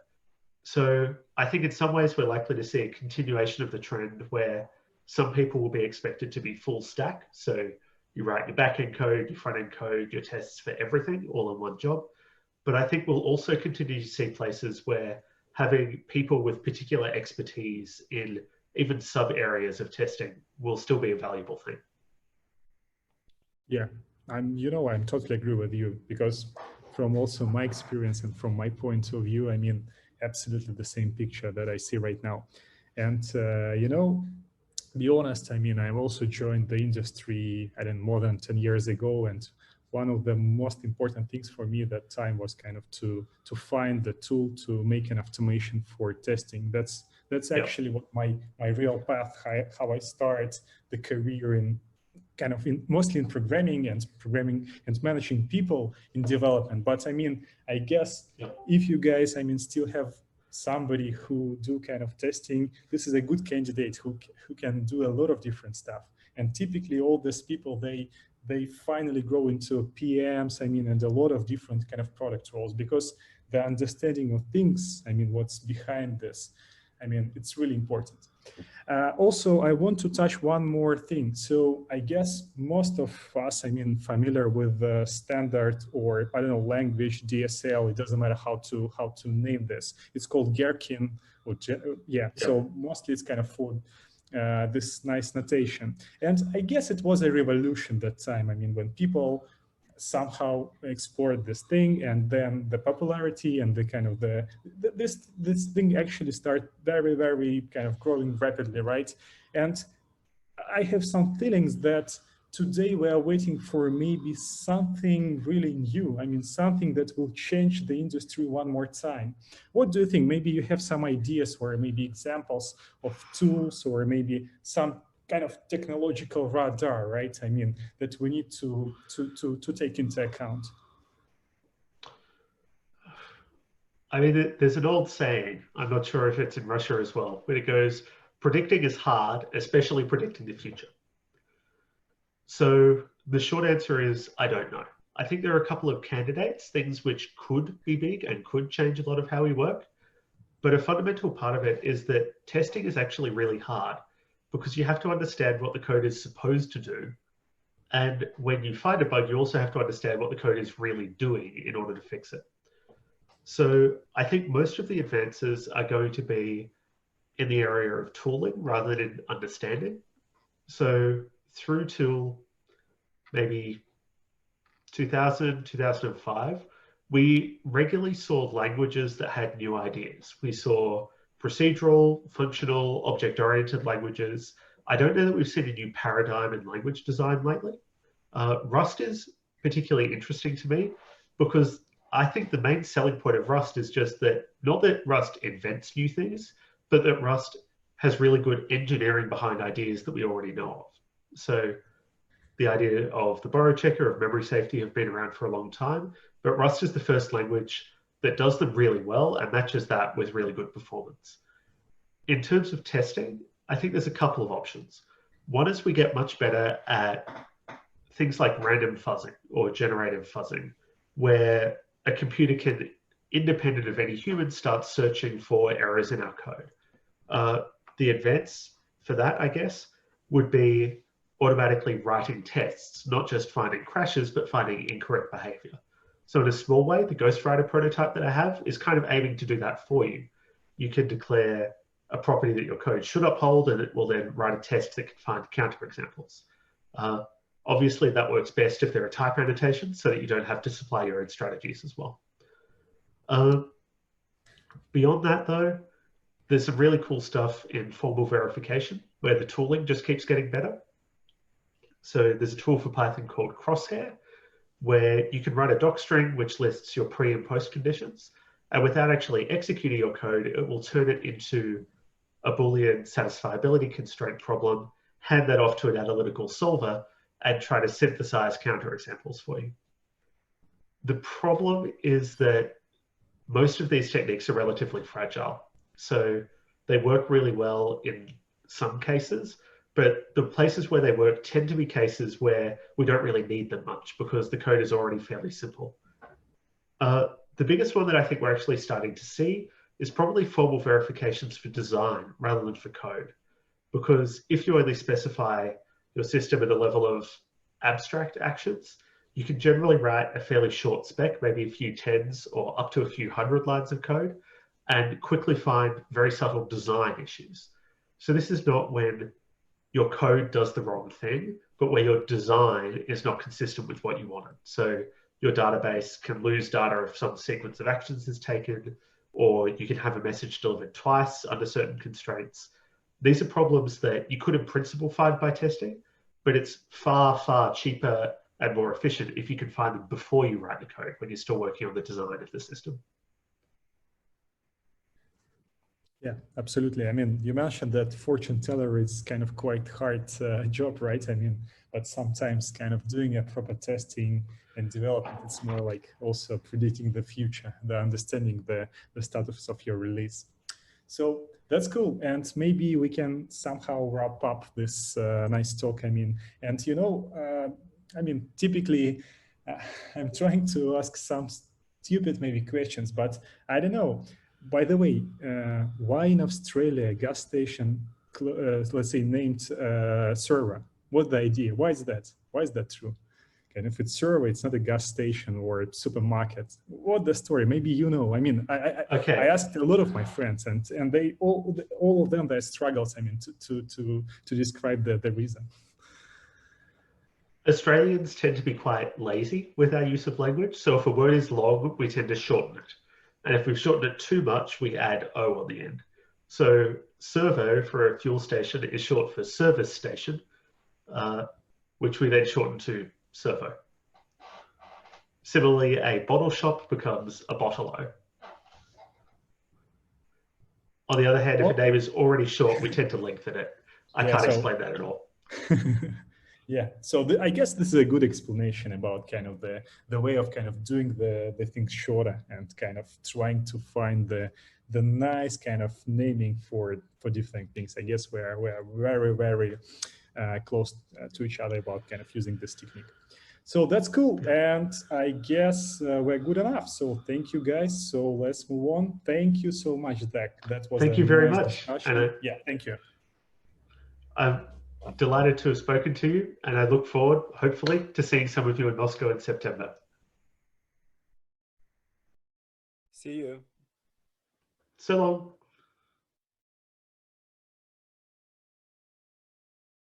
So I think in some ways we're likely to see a continuation of the trend where some people will be expected to be full stack. So you write your back-end code, your front-end code, your tests for everything all in one job. But I think we'll also continue to see places where having people with particular expertise in even sub-areas of testing will still be a valuable thing. Yeah, I'm totally agree with you, because from also my experience and from my point of view, I mean, absolutely the same picture that I see right now. And, be honest, I mean, I've also joined the industry, I don't know, more than 10 years ago. And one of the most important things for me at that time was kind of to find the tool to make an automation for testing. That's actually what my real path, how I start the career in kind of mostly in programming and managing people in development. But I mean, I guess if you guys, I mean, still have somebody who do kind of testing, this is a good candidate who can do a lot of different stuff. And typically all these people, they finally grow into PMs, I mean, and a lot of different kind of product roles, because the understanding of things, I mean, what's behind this, I mean, it's really important. Also, I want to touch one more thing. So I guess most of us, I mean, familiar with the standard or, I don't know, language, DSL, it doesn't matter how to name this. It's called Gherkin, or so mostly it's kind of for this nice notation. And I guess it was a revolution that time. I mean, when people somehow explored this thing, and then the popularity and the kind of this thing actually start very, very kind of growing rapidly, right? And I have some feelings that today we are waiting for maybe something really new. I mean, something that will change the industry one more time. What do you think? Maybe you have some ideas or maybe examples of tools, or maybe some kind of technological radar, right? I mean, that we need to take into account. I mean, there's an old saying, I'm not sure if it's in Russia as well, but it goes, predicting is hard, especially predicting the future. So the short answer is, I don't know. I think there are a couple of candidates, things which could be big and could change a lot of how we work. But a fundamental part of it is that testing is actually really hard, because you have to understand what the code is supposed to do. And when you find a bug, you also have to understand what the code is really doing in order to fix it. So I think most of the advances are going to be in the area of tooling rather than in understanding. So through till maybe 2000, 2005, we regularly saw languages that had new ideas. We saw procedural, functional, object-oriented languages. I don't know that we've seen a new paradigm in language design lately. Rust is particularly interesting to me, because I think the main selling point of Rust is just that, not that Rust invents new things, but that Rust has really good engineering behind ideas that we already know of. So the idea of the borrow checker, of memory safety, have been around for a long time, but Rust is the first language that does them really well and matches that with really good performance. In terms of testing, I think there's a couple of options. One is we get much better at things like random fuzzing or generative fuzzing, where a computer can, independent of any human, start searching for errors in our code. The advance for that, I guess, would be automatically writing tests, not just finding crashes, but finding incorrect behavior. So in a small way, the Ghostwriter prototype that I have is kind of aiming to do that for you. You can declare a property that your code should uphold, and it will then write a test that can find counterexamples. Obviously, that works best if there are type annotations, so that you don't have to supply your own strategies as well. Beyond that, though, there's some really cool stuff in formal verification, where the tooling just keeps getting better. So there's a tool for Python called Crosshair, where you can write a doc string which lists your pre and post conditions, and without actually executing your code, it will turn it into a Boolean satisfiability constraint problem, hand that off to an analytical solver, and try to synthesize counterexamples for you. The problem is that most of these techniques are relatively fragile. So they work really well in some cases, but the places where they work tend to be cases where we don't really need them much because the code is already fairly simple. The biggest one that I think we're actually starting to see is probably formal verifications for design rather than for code. Because if you only specify your system at a level of abstract actions, you can generally write a fairly short spec, maybe a few tens or up to a few hundred lines of code, and quickly find very subtle design issues. So this is not when your code does the wrong thing, but where your design is not consistent with what you wanted. So your database can lose data if some sequence of actions is taken, or you can have a message delivered twice under certain constraints. These are problems that you could in principle find by testing, but it's far, far cheaper and more efficient if you can find them before you write the code when you're still working on the design of the system. Yeah, absolutely. I mean, you mentioned that fortune teller is kind of quite hard job, right? I mean, but sometimes kind of doing a proper testing and development, it's more like also predicting the future, the understanding the status of your release. So that's cool. And maybe we can somehow wrap up this nice talk. I mean, and you know, I mean, typically I'm trying to ask some stupid maybe questions, but I don't know. By the way, why in Australia a gas station, let's say, named server? What's the idea? Why is that? Why is that true? And if it's server, it's not a gas station or a supermarket. What's the story? Maybe you know. I mean, I asked a lot of my friends, and they all of them they struggled. I mean, to describe the reason. Australians tend to be quite lazy with our use of language. So if a word is long, we tend to shorten it. And if we've shortened it too much, we add O on the end. So servo for a fuel station is short for service station, which we then shorten to servo. Similarly, a bottle shop becomes a bottle-o. On the other hand, if a name is already short, we tend to lengthen it. I can't explain that at all. Yeah, so I guess this is a good explanation about kind of the way of kind of doing the things shorter and kind of trying to find the nice kind of naming for different things. I guess we're very, very close to each other about kind of using this technique. So that's cool, and I guess we're good enough. So thank you guys. So let's move on. Thank you so much, Zach. That was thank you very nice much. Yeah, thank you. I'm delighted to have spoken to you, and I look forward, hopefully, to seeing some of you in Moscow in September. See you. So long.